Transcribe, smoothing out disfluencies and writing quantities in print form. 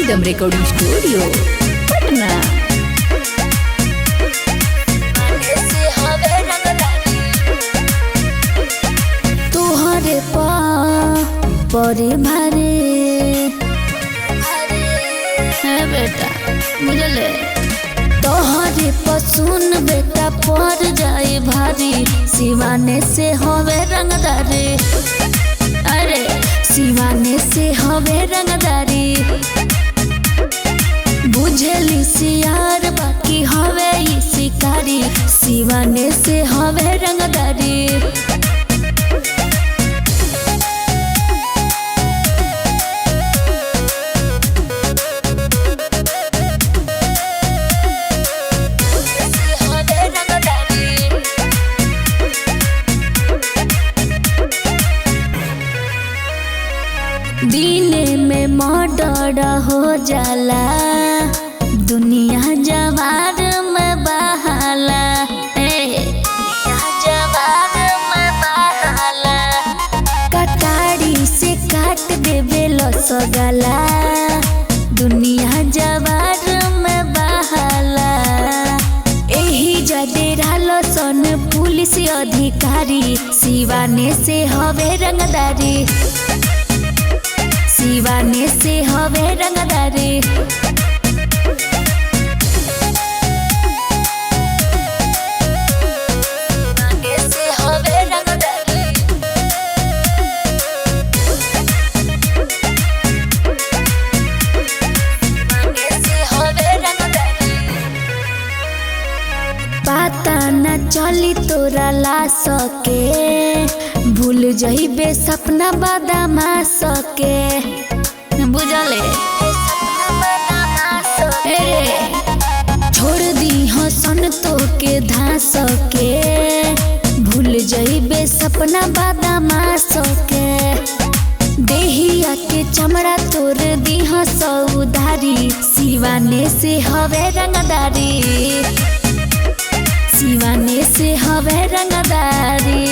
Rhythm recording studio Patna. तोहरे परे भारे है बेटा बुझले। तोहरे पसुन बेटा पर जाए भारी, सिवाने से हवे रंगदारी। अरे सिवाने से हवे रंगदारी। बुझली सियार बाकी हवे ई शिकारी, सिवाने से हवे रंगदारी। दीने में मर्डर हो जाला, दुनिया जवार में बहाला। जवार में बहाला, कटारी से काट देवे लसगला, दुनिया जवार में बहाला। एही जडेरा लसन पुलिस अधिकारी, सिवाने से हवे रंगदारी। सिवाने से हवे रंगदारी। से हवे रंगदारी। से हवे रंगदारी। पता न चली तोरा ला सके, भूल जइबे सपना बादामा सके। बुझले छोड़ दी हसन तो के धास के, भूल जइबे सपना बादामा सके। देहिया के चमड़ा तोड़ दी हस उधारी, सिवाने से हवे रंगदारी। सिवाने से हवे रंगदारी।